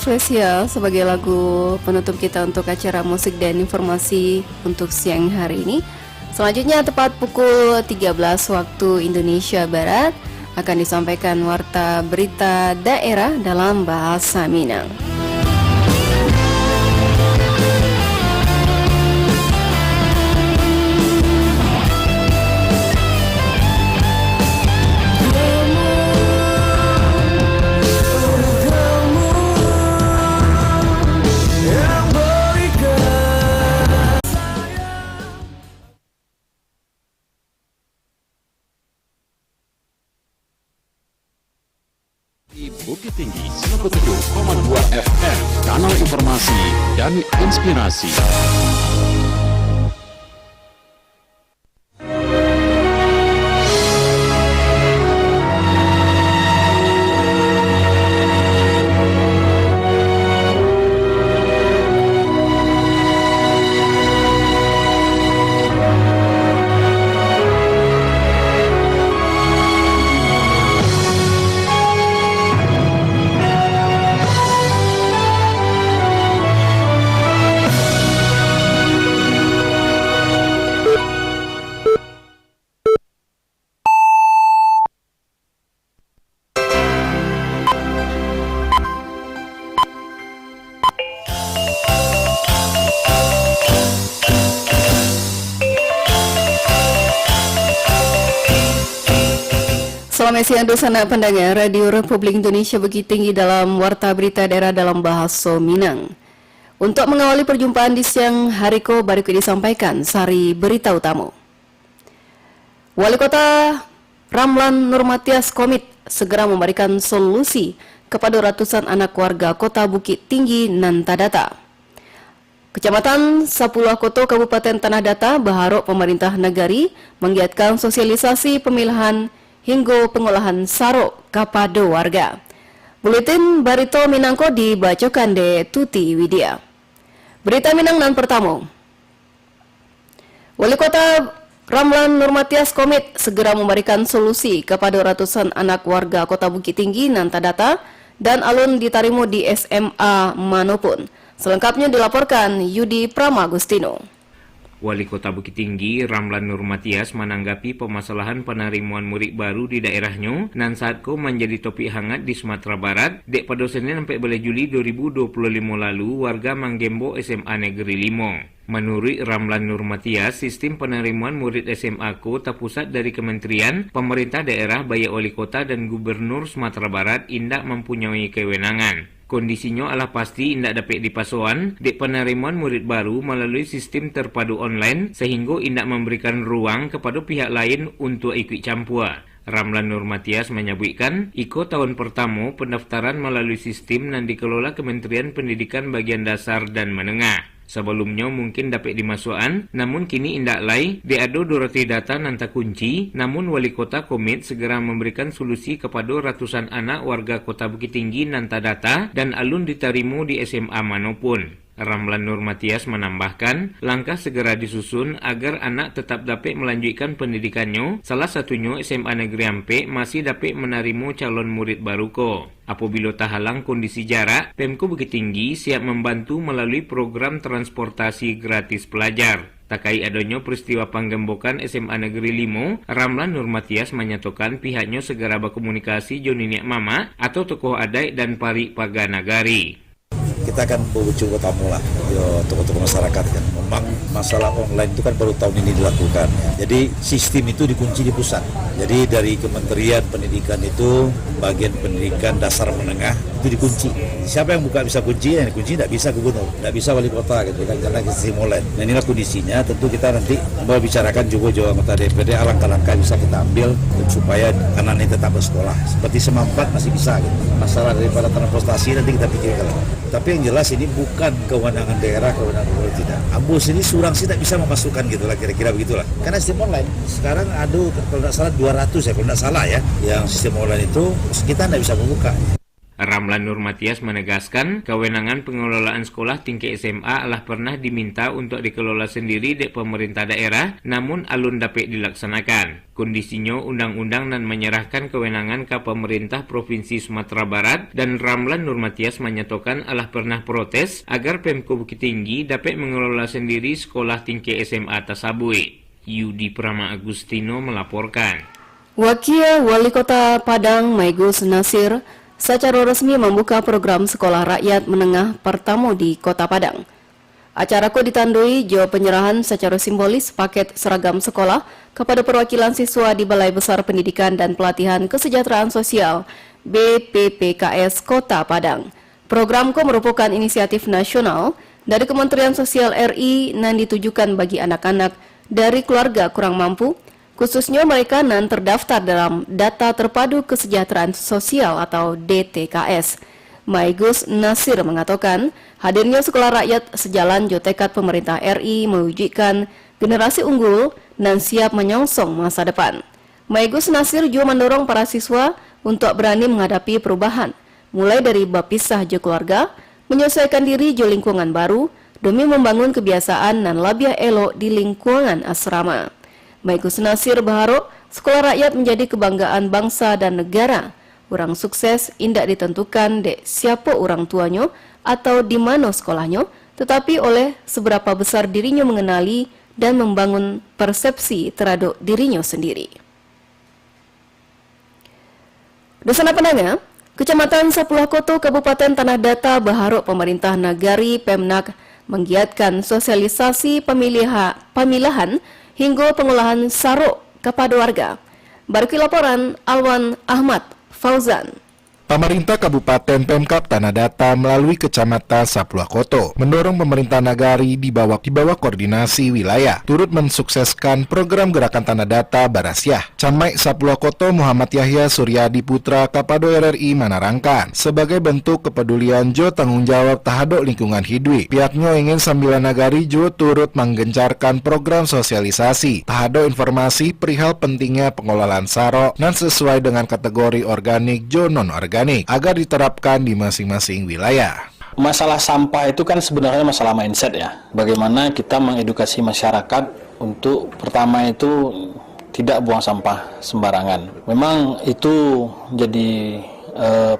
spesial sebagai lagu penutup kita untuk acara musik dan informasi untuk siang hari ini. Selanjutnya tepat pukul 13 waktu Indonesia Barat akan disampaikan warta berita daerah dalam bahasa Minang. Bukit Tinggi 97,2 FM, kanal informasi dan inspirasi. Selamat siang dosana pendengar Radio Republik Indonesia Bukit Tinggi dalam warta berita daerah dalam bahasa Minang. Untuk mengawali perjumpaan di siang hari ko berikut disampaikan sari berita utama. Wali Kota Ramlan Nurmatias komit segera memberikan solusi kepada ratusan anak warga Kota Bukit Tinggi nan tadata. Kecamatan Sapuluh Koto Kabupaten Tanah Datar berharap pemerintah negari menggiatkan sosialisasi pemilihan hingga pengolahan sarok kepada warga. Buletin Barito Minangko dibacakan de Tuti Widya. Berita Minang nan pertama. Wali Kota Ramlan Nurmatias komit segera memberikan solusi kepada ratusan anak warga Kota Bukit Tinggi nan tadata dan alun diterima di SMA manapun. Selengkapnya dilaporkan Yudi Pramagustino. Wali Kota Bukit Tinggi Ramlan Nurmatias menanggapi permasalahan penerimaan murid baru di daerahnya dan saat ko menjadi topik hangat di Sumatera Barat. Dek pada Senin 14 Juli 2025 lalu warga menggembo SMA Negeri 5. Menurut Ramlan Nurmatias, sistem penerimaan murid SMA ko terpusat dari Kementerian, Pemerintah Daerah, Baik Wali Kota dan Gubernur Sumatera Barat indak mempunyai kewenangan. Kondisinya adalah pasti indak dapat dipasokan dek penerimaan murid baru melalui sistem terpadu online sehingga indak memberikan ruang kepada pihak lain untuk ikut campur. Ramlan Nurmatias menyebutkan, iko tahun pertama pendaftaran melalui sistem yang dikelola Kementerian Pendidikan bagian dasar dan menengah. Sebelumnya mungkin dapat dimasukkan, namun kini indak lai, diado doroti data nanta kunci, namun wali kota komit segera memberikan solusi kepada ratusan anak warga Kota Bukit Tinggi nanta data dan alun diterima di SMA manapun. Ramlan Nurmatias menambahkan, langkah segera disusun agar anak tetap dapat melanjutkan pendidikannya, salah satunya SMA Negeri Ampe masih dapat menerima calon murid baru ko. Apabila terhalang kondisi jarak, Pemko Bukit Tinggi siap membantu melalui program transportasi gratis pelajar. Terkait adanya peristiwa penggembokan SMA Negeri 5, Ramlan Nurmatias menyatakan pihaknya segera berkomunikasi Joninik Mama atau tokoh adat dan Pari Paga Nagari. Kita akan berwujud tamu lah, tokoh-tokoh masyarakat kan. Memang masalah online itu kan baru tahun ini dilakukan. Ya. Jadi sistem itu dikunci di pusat. Jadi dari Kementerian Pendidikan itu bagian pendidikan dasar menengah itu dikunci. Siapa yang buka bisa kunci, yang kunci tidak bisa gubernur, tidak bisa wali kota gitu kan karena sistem online. Nah inilah kondisinya. Tentu kita nanti membicarakan juga anggota DPD langkah-langkah bisa kita ambil supaya anak ini tetap bersekolah. Seperti Semampat masih bisa gitu. Masalah daripada transportasi nanti kita pikirkan. Tapi yang jelas ini bukan kewenangan daerah, kewenangan gubernur tidak. Ambus ini surang sih tidak bisa memasukkan gitu lah, kira-kira begitulah. Karena sistem online sekarang kalau tidak salah 200 ya, kalau tidak salah ya, yang sistem online itu kita tidak bisa membuka. Ramlan Nur Matias menegaskan, kewenangan pengelolaan sekolah tingkat SMA adalah pernah diminta untuk dikelola sendiri di pemerintah daerah, namun alun dapat dilaksanakan. Kondisinya undang-undang dan menyerahkan kewenangan ke pemerintah Provinsi Sumatera Barat, dan Ramlan Nur Matias menyatakan adalah pernah protes agar Pemko Bukit Tinggi dapat mengelola sendiri sekolah tingkat SMA tersebut. Yudi Prama Agustino melaporkan. Wakil Wali Kota Padang Maigus Nasir secara resmi membuka program Sekolah Rakyat Menengah pertama di Kota Padang. Acara itu ditandui jo penyerahan secara simbolis paket seragam sekolah kepada perwakilan siswa di Balai Besar Pendidikan dan Pelatihan Kesejahteraan Sosial BPPKS Kota Padang. Program itu merupakan inisiatif nasional dari Kementerian Sosial RI yang ditujukan bagi anak-anak dari keluarga kurang mampu, khususnya mereka yang terdaftar dalam Data Terpadu Kesejahteraan Sosial atau DTKS. Maigus Nasir mengatakan, hadirnya sekolah rakyat sejalan jo tekad pemerintah RI mewujudkan generasi unggul dan siap menyongsong masa depan. Maigus Nasir juga mendorong para siswa untuk berani menghadapi perubahan, mulai dari bab pisah jo keluarga, menyesuaikan diri jo lingkungan baru, demi membangun kebiasaan dan labiah elok di lingkungan asrama. Maigus Nasir berharap sekolah rakyat menjadi kebanggaan bangsa dan negara. Orang sukses indak ditentukan dek siapa orang tuanya atau di mana sekolahnya, tetapi oleh seberapa besar dirinya mengenali dan membangun persepsi terhadap dirinya sendiri. Dosana Penanga, Kecamatan Sapuluh Koto, Kabupaten Tanah Datar berharap pemerintah Nagari Pemnak menggiatkan sosialisasi pemilahan hingga pengolahan sarok kepada warga. Berikut laporan Alwan Ahmad Fauzan. Pemerintah Kabupaten Pemkab Tanah Datar melalui Kecamatan Sapuluh Koto mendorong pemerintah Nagari di bawah koordinasi wilayah turut mensukseskan program Gerakan Tanah Datar Barasyah. Camat Sapuluh Koto Muhammad Yahya Suryadi Putra Kapado RRI menerangkan sebagai bentuk kepedulian jo tanggung jawab terhadap lingkungan hidup. Pihaknya ingin sambilan Nagari jo turut menggencarkan program sosialisasi terhadap informasi perihal pentingnya pengelolaan sarok dan sesuai dengan kategori organik jo non-organik agar diterapkan di masing-masing wilayah. Masalah sampah itu kan sebenarnya masalah mindset ya. Bagaimana kita mengedukasi masyarakat untuk pertama itu tidak buang sampah sembarangan. Memang itu jadi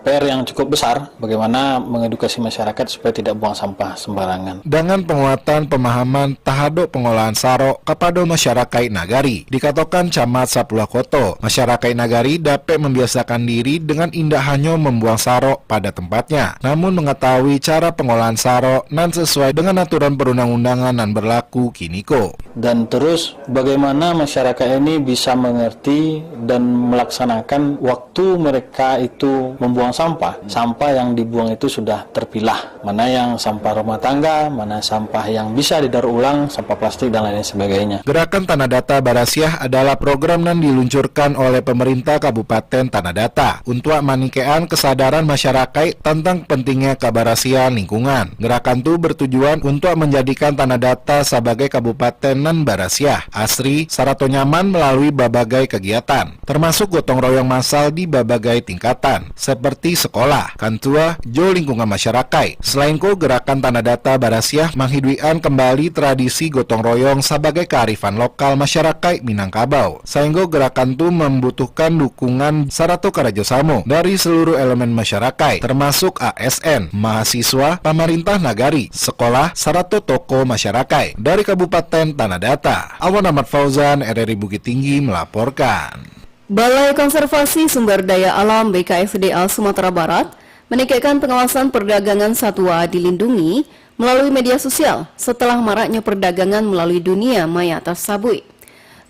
PR yang cukup besar, bagaimana mengedukasi masyarakat supaya tidak buang sampah sembarangan. Dengan penguatan pemahaman terhadap pengolahan sarok kepada masyarakat Nagari, dikatakan Camat Sapuluh Koto, masyarakat Nagari dapat membiasakan diri dengan indah hanya membuang sarok pada tempatnya, namun mengetahui cara pengolahan sarok dan sesuai dengan aturan perundang-undangan yang berlaku kiniko. Dan terus bagaimana masyarakat ini bisa mengerti dan melaksanakan waktu mereka itu membuang sampah. Sampah yang dibuang itu sudah terpilah. Mana yang sampah rumah tangga, mana sampah yang bisa didaur ulang, sampah plastik dan lain sebagainya. Gerakan Tanah Datar Barasyah adalah program yang diluncurkan oleh pemerintah Kabupaten Tanah Datar untuk meningkatkan kesadaran masyarakat tentang pentingnya kebersihan lingkungan. Gerakan itu bertujuan untuk menjadikan Tanah Datar sebagai kabupaten nan Barasyah asri sarato nyaman melalui berbagai kegiatan, termasuk gotong royong massal di berbagai tingkatan, seperti sekolah, kantua, jo lingkungan masyarakat. Selain itu, Gerakan Tanah Datar Barasyah menghidupkan kembali tradisi gotong royong sebagai kearifan lokal masyarakat Minangkabau. Sehingga gerakan itu membutuhkan dukungan sarato kerjasama dari seluruh elemen masyarakat, termasuk ASN, mahasiswa, pemerintah Nagari, sekolah, sarato toko masyarakat. Dari Kabupaten Tanah Datar, Alwan Ahmad Fauzan, RRI Bukit Tinggi melaporkan. Balai Konservasi Sumber Daya Alam BKSDA Sumatera Barat meningkatkan pengawasan perdagangan satwa dilindungi melalui media sosial setelah maraknya perdagangan melalui dunia maya tersebut.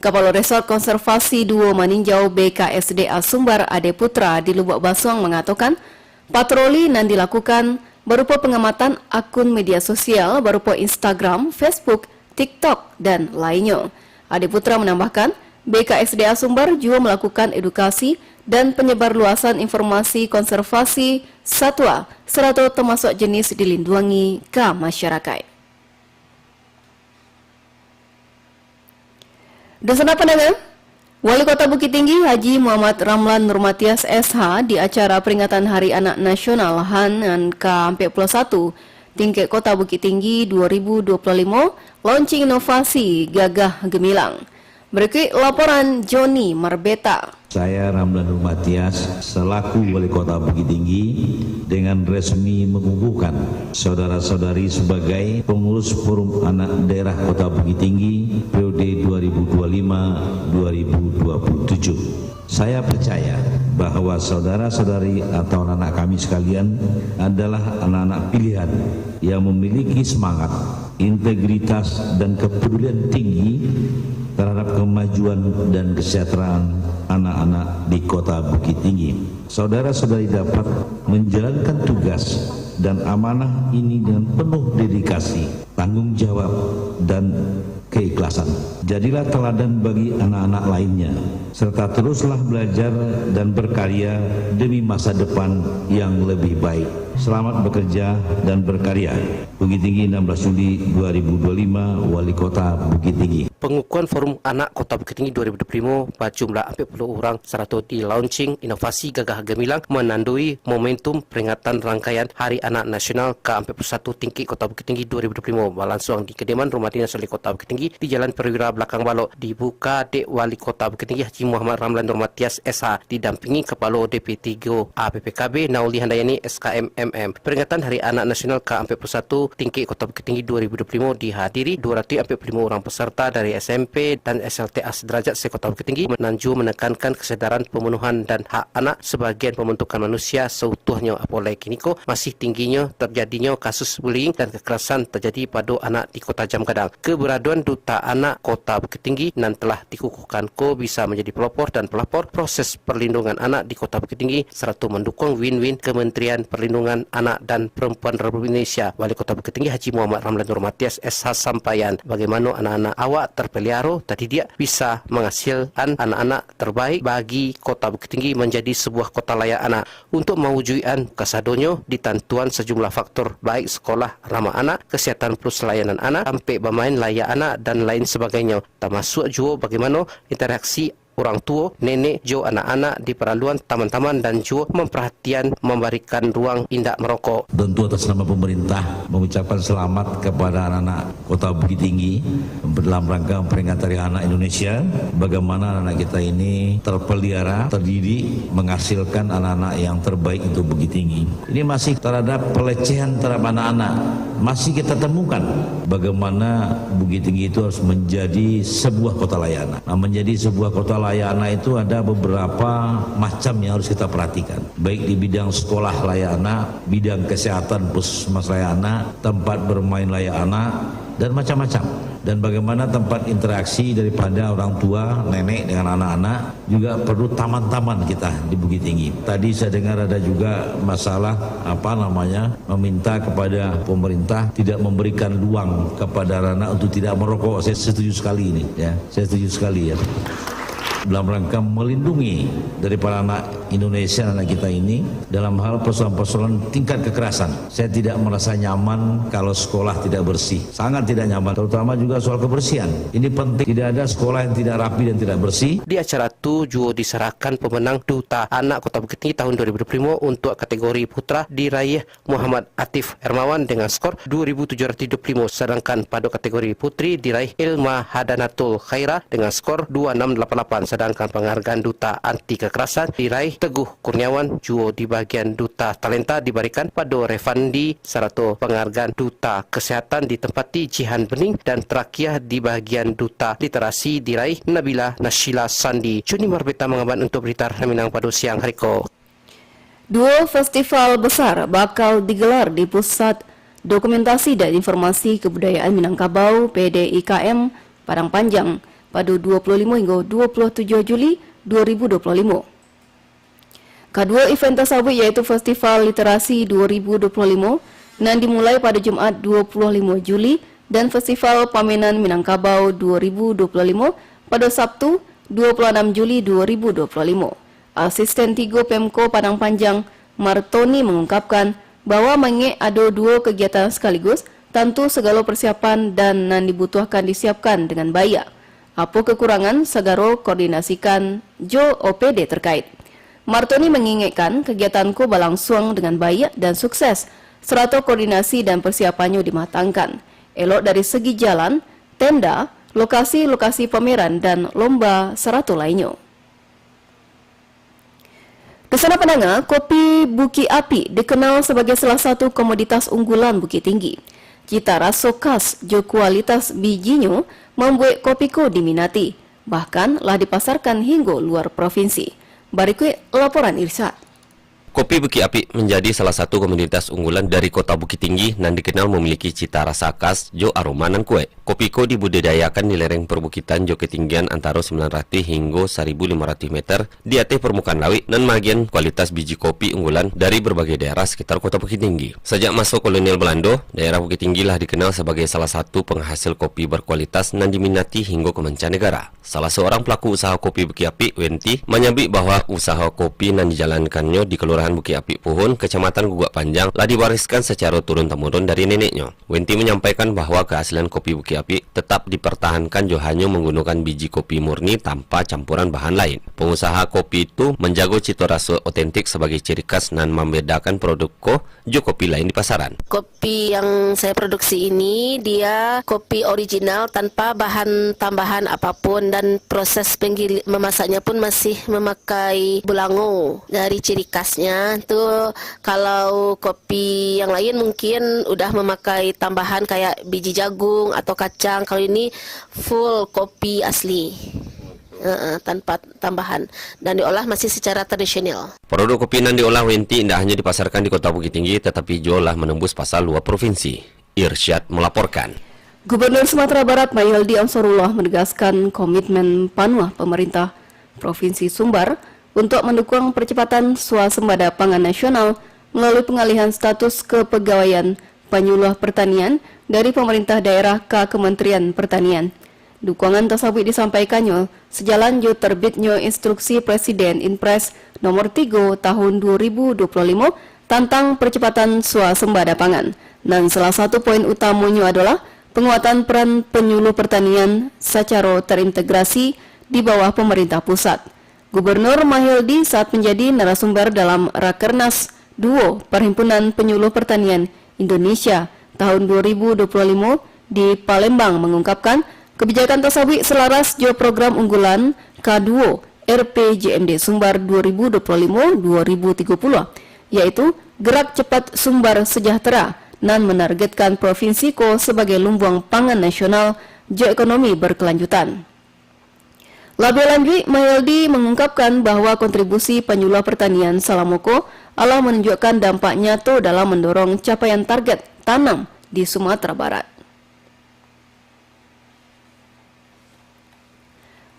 Kepala Resort Konservasi 2 Maninjau BKSDA Sumbar Ade Putra di Lubuk Basuang mengatakan patroli yang dilakukan berupa pengamatan akun media sosial berupa Instagram, Facebook, TikTok, dan lainnya. Ade Putra menambahkan, BKSDA Sumbar juga melakukan edukasi dan penyebarluasan informasi konservasi satwa serta termasuk jenis dilindungi ke masyarakat. Dosana Penangan, Wali Kota Bukit Tinggi Haji Muhammad Ramlan Nurmatias SH di acara peringatan Hari Anak Nasional HAN ke-41 tingkat Kota Bukit Tinggi 2025 launching inovasi gagah gemilang. Berikut laporan Joni Marbeta. Saya Ramlan Nurmatias selaku Wali Kota Bukit Tinggi dengan resmi mengukuhkan saudara-saudari sebagai pengurus Forum Anak Daerah Kota Bukit Tinggi periode 2025-2027. Saya percaya bahwa saudara-saudari atau anak-anak kami sekalian adalah anak-anak pilihan yang memiliki semangat, integritas, dan kepedulian tinggi terhadap kemajuan dan kesejahteraan anak-anak di Kota Bukit Tinggi. Saudara-saudari dapat menjalankan tugas dan amanah ini dengan penuh dedikasi, tanggung jawab, dan keikhlasan. Jadilah teladan bagi anak-anak lainnya, serta teruslah belajar dan berkarya demi masa depan yang lebih baik. Selamat bekerja dan berkarya. Bukit Tinggi 16 Juli 2025, Wali Kota Bukit Tinggi. Pengukuhan Forum Anak Kota Bukit Tinggi 2025 berjumlah 40 orang serta di launching inovasi gagah gemilang menandui momentum peringatan rangkaian Hari Anak Nasional ke-41 tingkat Kota Bukit Tinggi 2025 berlangsung di kediaman Rumah Dinas Wali Kota Bukit Tinggi di Jalan Perwira Belakang Balok, dibuka Dek Wali Kota Bukit Tinggi Haji Muhammad Ramlan Nurmatias SH didampingi Kepala DP3 APPKB Nauli Handayani SKM MM. Peringatan Hari Anak Nasional ke-41 tingkat Kota Bukit Tinggi 2025 dihadiri 245 orang peserta dari SMP dan SLTA sederajat se-Kota Bukit Tinggi menekankan kesadaran pemenuhan dan hak anak sebagian pembentukan manusia seutuhnya, apalagi kiniko masih tingginya terjadinya kasus bullying dan kekerasan terjadi pada anak di Kota Jam Gadang. Keberadaan Duta Anak Kota Bukit Tinggi nan telah dikukuhkan bisa menjadi pelopor dan pelapor proses perlindungan anak di Kota Bukit Tinggi serta mendukung win-win Kementerian Perlindungan Anak dan Perempuan Republik Indonesia. Wali Kota Bukit Tinggi Haji Muhammad Ramlan Nurmatias SH sampaian bagaimana anak-anak awak terpelihara tadi dia bisa menghasilkan anak-anak terbaik bagi Kota Bukit Tinggi menjadi sebuah kota layak anak. Untuk mewujudkan kasadonyo ditantuan sejumlah faktor baik sekolah ramah anak, kesehatan plus layanan anak, sampai bermain layak anak dan lain sebagainya. Termasuk juga bagaimana interaksi orang tua, nenek, jo anak-anak di perlaluan taman-taman dan juga memperhatian memberikan ruang indak merokok. Tentu atas nama pemerintah mengucapkan selamat kepada anak-anak Kota Bukit Tinggi dalam rangka peringatan Hari Anak Indonesia. Bagaimana anak kita ini terpelihara, terdidik, menghasilkan anak-anak yang terbaik untuk Bukit Tinggi. Ini masih terhadap pelecehan terhadap anak-anak masih kita temukan. Bagaimana Bukit Tinggi itu harus menjadi sebuah kota layak anak. Nah, menjadi sebuah kota layak anak itu ada beberapa macam yang harus kita perhatikan, baik di bidang sekolah layak anak, bidang kesehatan puskesmas layak anak, tempat bermain layak anak, dan macam-macam. Dan bagaimana tempat interaksi daripada orang tua, nenek dengan anak-anak, juga perlu taman-taman kita di Bukit Tinggi. Tadi saya dengar ada juga masalah meminta kepada pemerintah tidak memberikan ruang kepada anak untuk tidak merokok. Saya setuju sekali ini, ya. Saya setuju sekali, ya. Dalam rangka melindungi daripada anak Indonesia, anak kita ini dalam hal persoalan-persoalan tingkat kekerasan. Saya tidak merasa nyaman kalau sekolah tidak bersih, sangat tidak nyaman, terutama juga soal kebersihan. Ini penting, tidak ada sekolah yang tidak rapi dan tidak bersih. Di acara itu juga diserahkan pemenang Duta Anak Kota Bukit Tinggi tahun 2025 untuk kategori putra diraih Muhammad Atif Hermawan dengan skor 2.725, sedangkan pada kategori putri diraih Ilma Hadanatul Khaira dengan skor 2688. Sedangkan penghargaan Duta Anti Kekerasan diraih Teguh Kurniawan, juga di bagian Duta Talenta diberikan pada Revandi, serta penghargaan Duta Kesehatan ditempati Jihan Bening, dan terakhir di bagian Duta Literasi diraih Nabila Nashila Sandi. Joni Marbeta mengabar untuk berita Minang pada siang hari ko. Dua festival besar bakal digelar di Pusat Dokumentasi dan Informasi Kebudayaan Minangkabau PDIKM Padang Panjang pada 25 hingga 27 Juli 2025. Kedua event tersebut yaitu Festival Literasi 2025 yang dimulai pada Jumat 25 Juli dan Festival Pamenan Minangkabau 2025 pada Sabtu 26 Juli 2025. Asisten 3 Pemko Padang Panjang Martoni mengungkapkan bahwa ada dua kegiatan sekaligus, tentu segala persiapan dan yang dibutuhkan disiapkan dengan baik. Apa kekurangan Sagaro koordinasikan Jo OPD terkait. Martoni mengingatkan kegiatanku berlangsung dengan baik dan sukses, serta koordinasi dan persiapannya dimatangkan. Elok dari segi jalan, tenda, lokasi-lokasi pameran dan lomba seratu lainnya. Kesana pendengar, kopi Bukit Api dikenal sebagai salah satu komoditas unggulan Bukit Tinggi. Cita rasa khas jo kualitas bijinya membuat kopiko diminati, bahkan lah dipasarkan hingga luar provinsi. Berikut laporan Irsyad. Kopi Bukit Api menjadi salah satu komoditas unggulan dari kota Bukit Tinggi dan dikenal memiliki cita rasa khas jo aroma nan kue. Kopiko dibudidayakan di lereng perbukitan jo ketinggian antara 900 hingga 1.500 meter di atas permukaan laut dan bagian kualitas biji kopi unggulan dari berbagai daerah sekitar kota Bukit Tinggi. Sejak masa kolonial Belanda, daerah Bukit Tinggi lah dikenal sebagai salah satu penghasil kopi berkualitas dan diminati hingga ke mancanegara. Salah seorang pelaku usaha kopi Bukit Api, Wenti, menyebut bahwa usaha kopi yang dijalankannya di Kelurahan Bukit Api Puhun, Kecamatan Gugak Panjang, lah diwariskan secara turun-temurun dari neneknya. Wenti menyampaikan bahwa keaslian kopi Bukit Api tetap dipertahankan jo hanya menggunakan biji kopi murni tanpa campuran bahan lain. Pengusaha kopi itu menjaga cita rasa otentik sebagai ciri khas dan membedakan produk jo kopi lain di pasaran. Kopi yang saya produksi ini dia kopi original tanpa bahan tambahan apapun dan proses memasaknya pun masih memakai bulango. Dari ciri khasnya tuh kalau kopi yang lain mungkin udah memakai tambahan kayak biji jagung atau kacang. Kalau ini full kopi asli. Tanpa tambahan dan diolah masih secara tradisional. Produk kopi yang diolah Wenti tidak hanya dipasarkan di kota Bukit Tinggi tetapi juga menembus pasar luar provinsi. Irsyad melaporkan. Gubernur Sumatera Barat Mahyildi Ansarullah menegaskan komitmen penuh pemerintah Provinsi Sumbar untuk mendukung percepatan swasembada pangan nasional melalui pengalihan status kepegawaian penyuluh pertanian dari pemerintah daerah ke Kementerian Pertanian. Dukungan tersebut disampaikannya sejalan jo terbitnya instruksi Presiden Inpres nomor 3 tahun 2025 tentang percepatan swasembada pangan. Dan salah satu poin utamanya adalah penguatan peran penyuluh pertanian secara terintegrasi di bawah pemerintah pusat. Gubernur Mahyildi saat menjadi narasumber dalam Rakernas 2 Perhimpunan Penyuluh Pertanian Indonesia tahun 2025 di Palembang mengungkapkan kebijakan tersebut selaras jo program unggulan K2 RPJMD Sumbar 2025-2030 yaitu Gerak Cepat Sumbar Sejahtera dan menargetkan provinsi ko sebagai lumbung pangan nasional jo ekonomi berkelanjutan. Lebih lanjut, Mahyildi mengungkapkan bahwa kontribusi penyuluh pertanian Salamoko Allah menunjukkan dampak nyata dalam mendorong capaian target tanam di Sumatera Barat.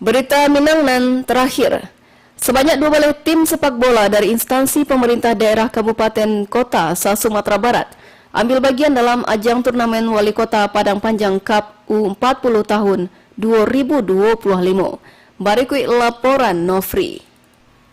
Berita Minang dan terakhir, sebanyak 12 tim sepak bola dari instansi pemerintah daerah Kabupaten Kota Sumatera Barat ambil bagian dalam ajang turnamen Wali Kota Padang Panjang Cup U40 tahun 2025. Berikut laporan Nofri.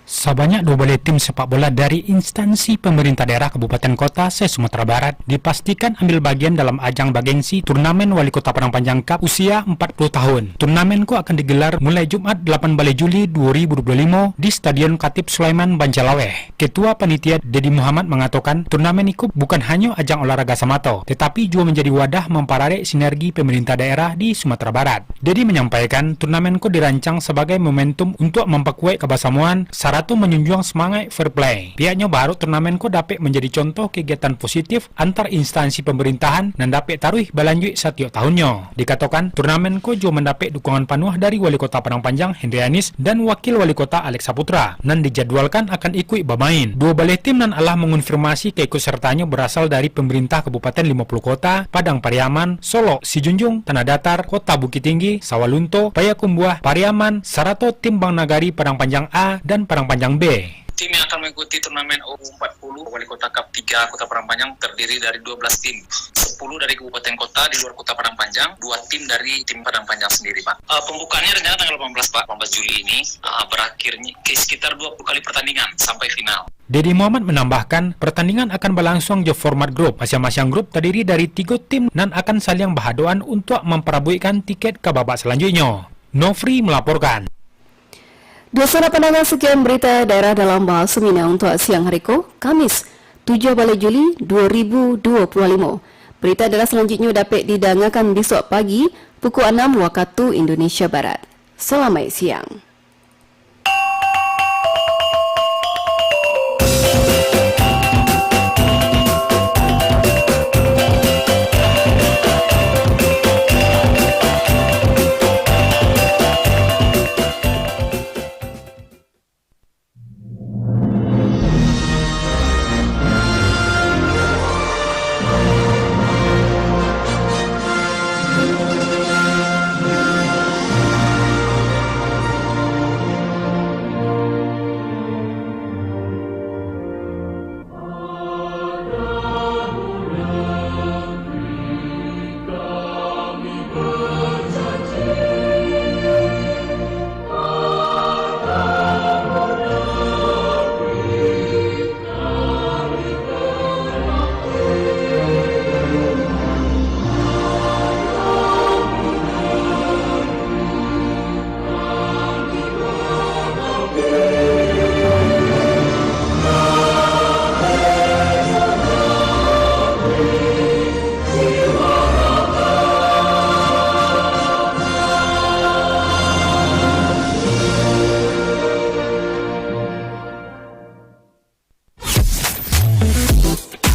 Sebanyak 12 tim sepak bola dari instansi pemerintah daerah Kabupaten Kota se-Sumatera Barat dipastikan ambil bagian dalam ajang bergengsi Turnamen Wali Kota Padang Panjang Cup usia 40 tahun. Turnamen akan digelar mulai Jumat 8 Juli 2025 di Stadion Khatib Sulaiman Banjalaweh. Ketua Panitia Dedi Muhammad mengatakan turnamen itu bukan hanya ajang olahraga semata, tetapi juga menjadi wadah memperoleh sinergi pemerintah daerah di Sumatera Barat. Dedi menyampaikan turnamen itu dirancang sebagai momentum untuk memperkuat kebersamaan atau menjunjung semangat fair play. Pihaknya baru turnamen ko dapat menjadi contoh kegiatan positif antar instansi pemerintahan dan dapat taruh berlanjut setiap tahunnya. Dikatakan turnamen ko juga mendapat dukungan penuh dari Wali Kota Padang Panjang Hendrianis dan Wakil Wali Kota Alex Saputra dan dijadwalkan akan ikut bermain. Dua balai tim dan Allah mengonfirmasi keikutsertanya berasal dari pemerintah Kabupaten 50 Kota, Padang Pariaman, Solo, Sijunjung, Tanah Datar, Kota Bukit Tinggi, Sawalunto, Payakumbuh, Pariaman, Sarato, Tim Bang Nagari, Padang Panjang A, dan Padang Panjang B. Tim yang akan mengikuti turnamen U40 Wali Kota Cup 3 Kota Padang Panjang terdiri dari 12 tim, 10 dari kabupaten kota di luar Kota Padang Panjang, 2 tim dari tim Padang Panjang sendiri, Pak. Pembukaannya rencana tanggal 18, Pak, 18 Juli ini, berakhirnya sekitar 20 kali pertandingan sampai final. Dedi Muhammad menambahkan, pertandingan akan berlangsung di format grup. Masing-masing grup terdiri dari 3 tim dan akan saling berhaduan untuk memperebutkan tiket ke babak selanjutnya. Nofri melaporkan. Dua pendengar, sekian berita daerah dalam bahasa Minang untuk siang hari Kamis 7 Juli 2025. Berita daerah selanjutnya dapat didengarkan besok pagi pukul 6 waktu Indonesia Barat. Selamat siang.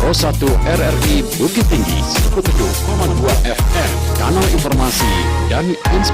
Pro 1 RRI Bukit Tinggi 107,2 FM, kanal informasi dan inspirasi.